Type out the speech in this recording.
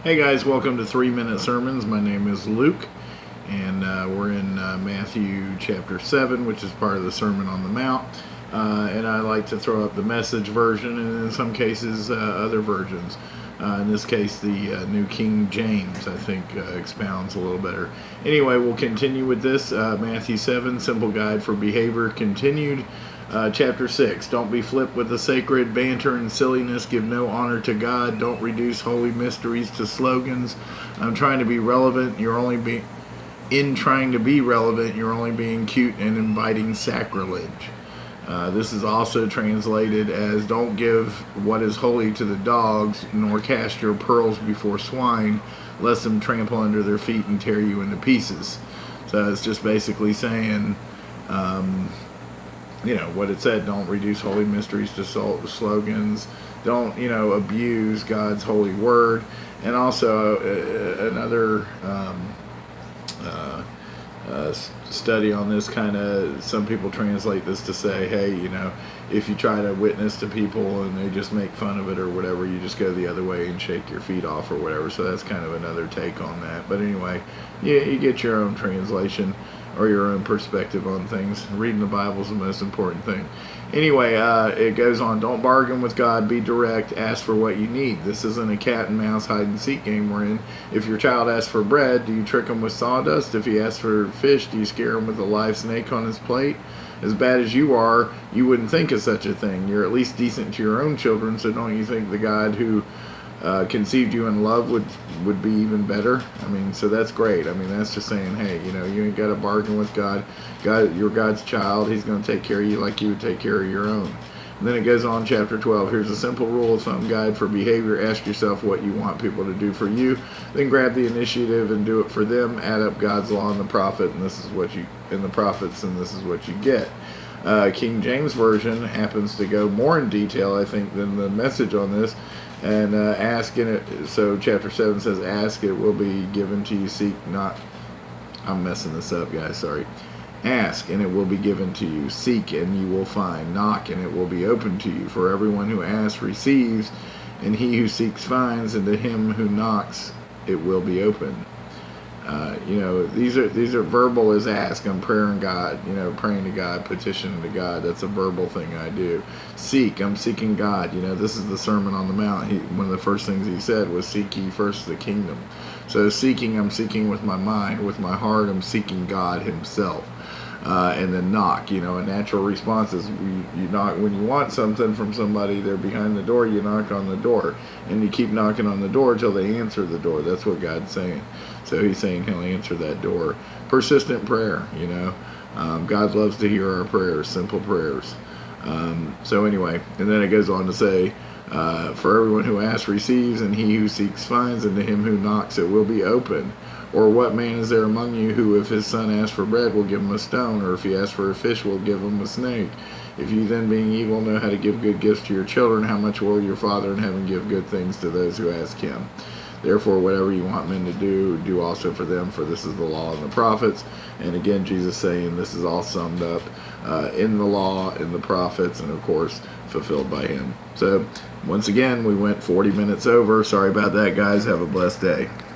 Hey guys, welcome to 3 Minute Sermons. My name is Luke, and we're in Matthew chapter 7, which is part of the Sermon on the Mount. And I like to throw up the Message version, and in some cases, other versions. In this case, the New King James, I think, expounds a little better. Anyway, we'll continue with this. Matthew 7, Simple Guide for Behavior, continued. Chapter 6, don't be flipped with the sacred banter and silliness. Give no honor to God. Don't reduce holy mysteries to slogans. I'm trying to be relevant. You're only trying to be relevant, you're only being cute and inviting sacrilege. This is also translated as don't give what is holy to the dogs, nor cast your pearls before swine, lest them trample under their feet and tear you into pieces. So it's just basically saying, what it said, don't reduce holy mysteries to slogans, don't, abuse God's holy word. And also another study on this, some people translate this to say, hey, if you try to witness to people and they just make fun of it or whatever, you just go the other way and shake your feet off or whatever. So that's kind of another take on that. But anyway, you get your own translation or your own perspective on things. Reading the Bible is the most important thing. Anyway, it goes on, don't bargain with God, be direct, ask for what you need. This isn't a cat and mouse hide and seek game we're in. If your child asks for bread, do you trick him with sawdust? If he asks for fish, do you scare him with a live snake on his plate? As bad as you are, you wouldn't think of such a thing. You're at least decent to your own children, so don't you think the God who conceived you in love would be even better? So that's great. That's just saying, hey, you ain't got to bargain with God. You're God's child. He's going to take care of you like you would take care of your own. And then it goes on, chapter 12. Here's a simple rule of thumb guide for behavior. Ask yourself what you want people to do for you. Then grab the initiative and do it for them. Add up God's law and the prophets, and this is what you get. King James Version happens to go more in detail, I think, than the Message on this. And ask in it. So chapter 7 says, ask, it will be given to you. Seek, not. I'm messing this up, guys. Sorry. Ask, and it will be given to you. Seek, and you will find. Knock, and it will be opened to you. For everyone who asks receives, and he who seeks finds, and to him who knocks it will be opened. These are verbal as ask. I'm praying God, praying to God, petitioning to God. That's a verbal thing I do. Seek, I'm seeking God. This is the Sermon on the Mount. One of the first things he said was, seek ye first the kingdom. So seeking, I'm seeking with my mind, with my heart, I'm seeking God himself. And then knock, a natural response is you knock when you want something from somebody, they're behind the door, you knock on the door, and you keep knocking on the door till they answer the door. That's what God's saying. So he's saying he'll answer that door. Persistent prayer, God loves to hear our prayers, simple prayers. So anyway, and then it goes on to say, for everyone who asks receives, and he who seeks finds, and to him who knocks it will be open. Or what man is there among you who, if his son asks for bread, will give him a stone, or if he asks for a fish, will give him a snake? If you then, being evil, know how to give good gifts to your children, how much will your Father in heaven give good things to those who ask him? Therefore, whatever you want men to do, do also for them, for this is the law and the prophets. And again, Jesus saying this is all summed up in the law, in the prophets, and of course, fulfilled by him. So, once again, we went 40 minutes over. Sorry about that, guys. Have a blessed day.